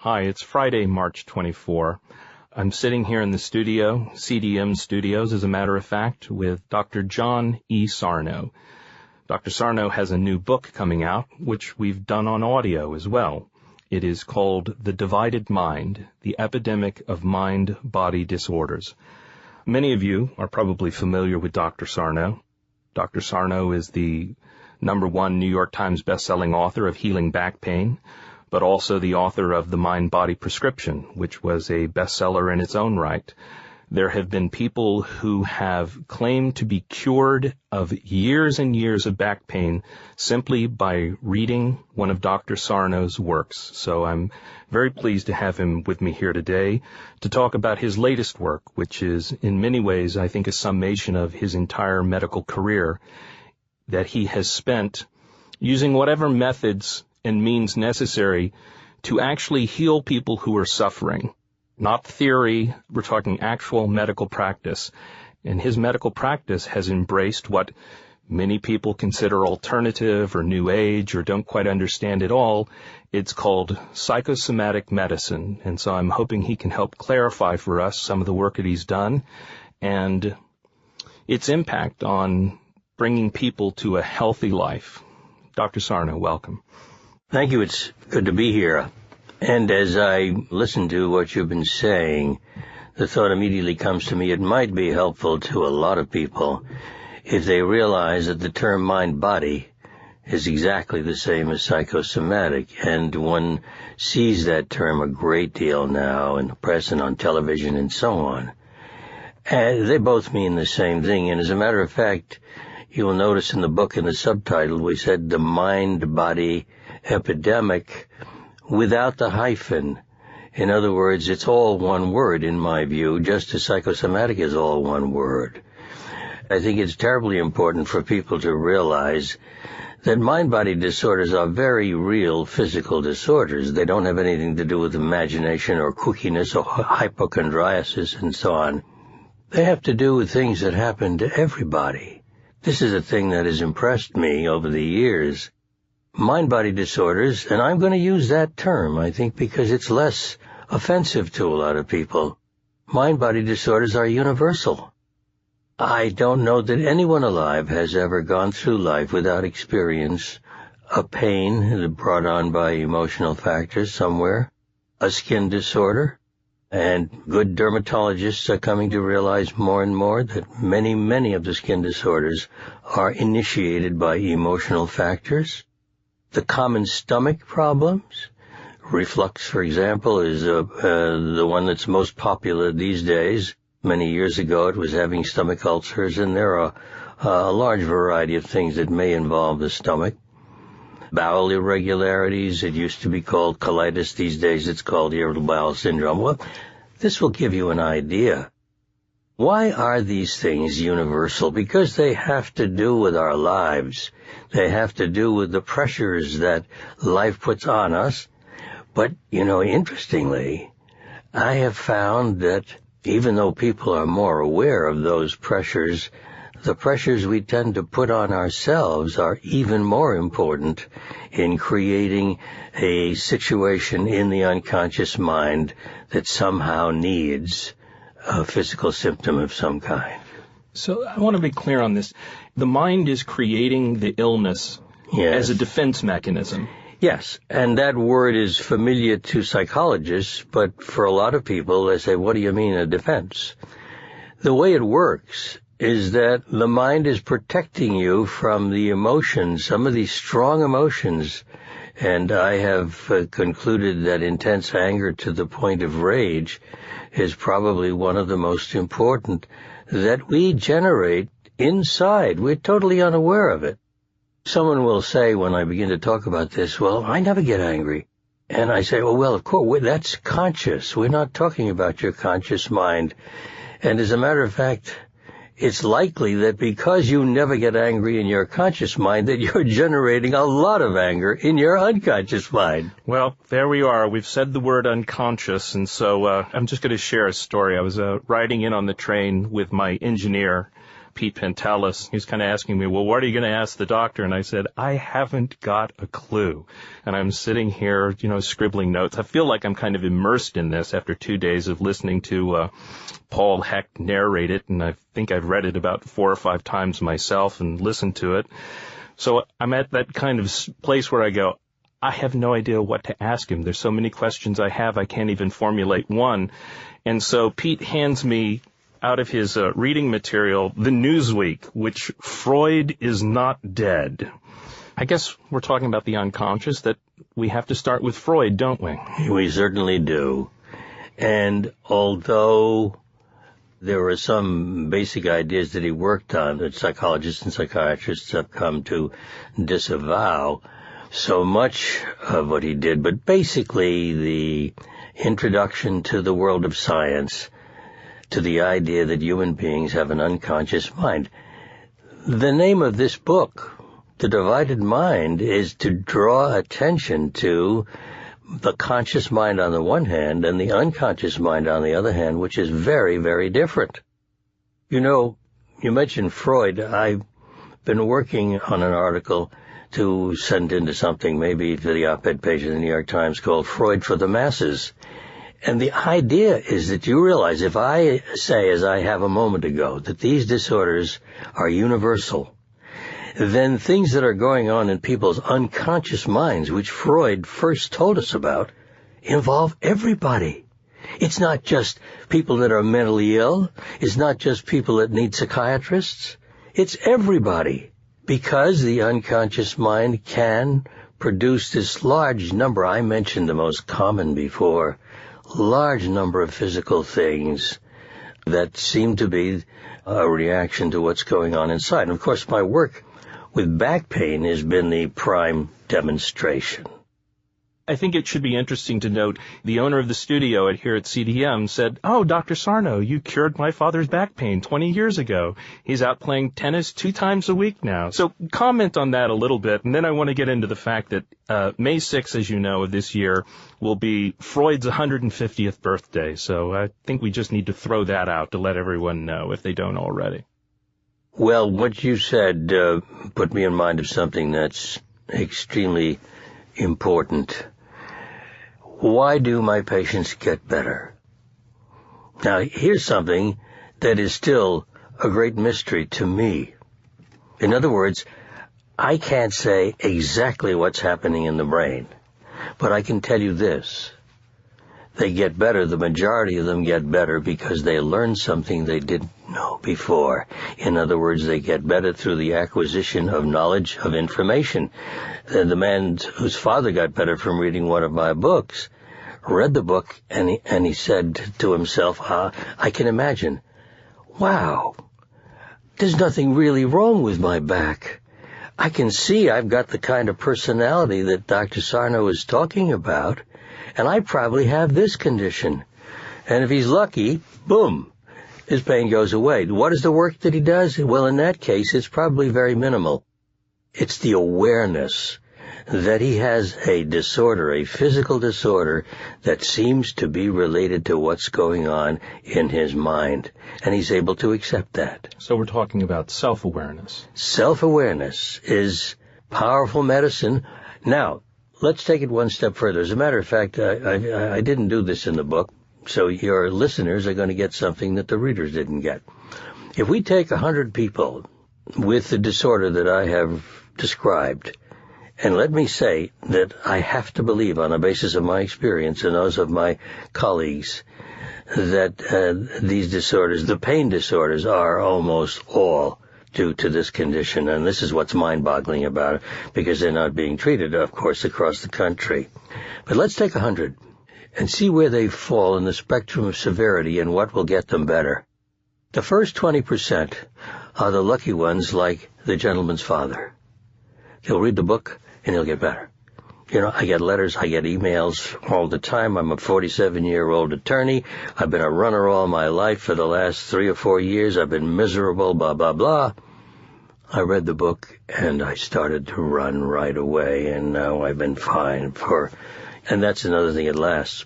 Hi, it's Friday, March 24. I'm sitting here in the studio, CDM Studios, as a matter of fact, with Dr. John E. Sarno. Dr. Sarno has a new book coming out, which we've done on audio as well. It is called The Divided Mind, The Epidemic of Mind-Body Disorders. Many of you are probably familiar with Dr. Sarno. Dr. Sarno is the #1 New York Times bestselling author of Healing Back Pain, but also the author of The Mind-Body Prescription, which was a bestseller in its own right. There have been people who have claimed to be cured of years and years of back pain simply by reading one of Dr. Sarno's works. So I'm very pleased to have him with me here today to talk about his latest work, which is in many ways, I think, a summation of his entire medical career that he has spent using whatever methods and means necessary to actually heal people who are suffering. Not theory, we're talking actual medical practice. And his medical practice has embraced what many people consider alternative or new age or don't quite understand at all. It's called psychosomatic medicine. And so I'm hoping he can help clarify for us some of the work that he's done and its impact on bringing people to a healthy life. Dr. Sarno, welcome. Thank you. It's good to be here. And as I listen to what you've been saying, the thought immediately comes to me, it might be helpful to a lot of people if they realize that the term mind-body is exactly the same as psychosomatic. And one sees that term a great deal now in the press and on television and so on. And they both mean the same thing. And as a matter of fact, you will notice in the book in the subtitle, we said the mind-body epidemic without the hyphen. In other words, it's all one word in my view, just as psychosomatic is all one word. I think it's terribly important for people to realize that mind-body disorders are very real physical disorders. They don't have anything to do with imagination or kookiness or hypochondriasis and so on. They have to do with things that happen to everybody. This is a thing that has impressed me over the years. Mind-body disorders, and I'm going to use that term, I think, because it's less offensive to a lot of people. Mind-body disorders are universal. I don't know that anyone alive has ever gone through life without experience a pain brought on by emotional factors somewhere, a skin disorder, and good dermatologists are coming to realize more and more that many of the skin disorders are initiated by emotional factors. The common stomach problems, reflux, for example, is the one that's most popular these days. Many years ago, it was having stomach ulcers, and there are a large variety of things that may involve the stomach. Bowel irregularities, it used to be called colitis. These days, it's called irritable bowel syndrome. Well, this will give you an idea. Why are these things universal? Because they have to do with our lives. They have to do with the pressures that life puts on us. But, interestingly, I have found that even though people are more aware of those pressures, the pressures we tend to put on ourselves are even more important in creating a situation in the unconscious mind that somehow needs a physical symptom of some kind. So I want to be clear on this. The mind is creating the illness as a defense mechanism. Yes, and that word is familiar to psychologists, but for a lot of people, they say, what do you mean a defense? The way it works is that the mind is protecting you from the emotions, some of these strong emotions. And I have concluded that intense anger to the point of rage is probably one of the most important that we generate inside. We're totally unaware of it. Someone will say when I begin to talk about this, well, I never get angry. And I say, well, of course, that's conscious. We're not talking about your conscious mind. And as a matter of fact, it's likely that because you never get angry in your conscious mind, that you're generating a lot of anger in your unconscious mind. Well, there we are. We've said the word unconscious, and so I'm just going to share a story. I was riding in on the train with my engineer, Pete Pantelis. He was kind of asking me, well, what are you going to ask the doctor? And I said, I haven't got a clue. And I'm sitting here, scribbling notes. I feel like I'm kind of immersed in this after 2 days of listening to Paul Hecht narrate it. And I think I've read it about 4 or 5 times myself and listened to it. So I'm at that kind of place where I go, I have no idea what to ask him. There's so many questions I have, I can't even formulate one. And so Pete hands me out of his reading material, the Newsweek, which Freud is not dead. I guess we're talking about the unconscious, that we have to start with Freud, don't we? We certainly do. And although there were some basic ideas that he worked on that psychologists and psychiatrists have come to disavow, so much of what he did, but basically the introduction to the world of science, to the idea that human beings have an unconscious mind. The name of this book, The Divided Mind, is to draw attention to the conscious mind on the one hand and the unconscious mind on the other hand, which is very, very different. You mentioned Freud. I've been working on an article to send into something, maybe to the op-ed page of the New York Times, called Freud for the Masses. And the idea is that you realize, if I say, as I have a moment ago, that these disorders are universal, then things that are going on in people's unconscious minds, which Freud first told us about, involve everybody. It's not just people that are mentally ill. It's not just people that need psychiatrists. It's everybody, because the unconscious mind can produce this large number. I mentioned the most common before, large number of physical things that seem to be a reaction to what's going on inside. And of course, my work with back pain has been the prime demonstration. I think it should be interesting to note the owner of the studio here at CDM said, oh, Dr. Sarno, you cured my father's back pain 20 years ago. He's out playing tennis 2 times a week now. So comment on that a little bit, and then I want to get into the fact that May 6th, as you know, of this year will be Freud's 150th birthday. So I think we just need to throw that out to let everyone know if they don't already. Well, what you said put me in mind of something that's extremely important. Why do my patients get better? Now, here's something that is still a great mystery to me. In other words, I can't say exactly what's happening in the brain, but I can tell you this. They get better, the majority of them get better because they learn something they didn't know before. In other words, they get better through the acquisition of knowledge, of information. The man whose father got better from reading one of my books read the book and he said to himself, I can imagine, wow, there's nothing really wrong with my back. I can see I've got the kind of personality that Dr. Sarno is talking about, and I probably have this condition. And if he's lucky, boom, his pain goes away. What is the work that he does? Well, in that case, it's probably very minimal. It's the awareness that he has a disorder, a physical disorder that seems to be related to what's going on in his mind. And he's able to accept that. So we're talking about self-awareness. Self-awareness is powerful medicine. Now, let's take it one step further. As a matter of fact, I didn't do this in the book, so your listeners are going to get something that the readers didn't get. If we take 100 people with the disorder that I have described, and let me say that I have to believe on the basis of my experience and those of my colleagues that these disorders, the pain disorders, are almost all due to this condition. And this is what's mind-boggling about it, because they're not being treated, of course, across the country. But let's take 100 and see where they fall in the spectrum of severity and what will get them better. The first 20% are the lucky ones, like the gentleman's father. He'll read the book and he'll get better. I get letters, I get emails all the time. I'm a 47-year-old attorney. I've been a runner all my life for the last 3 or 4 years. I've been miserable, blah, blah, blah. I read the book and I started to run right away, and now I've been fine and that's another thing, it lasts.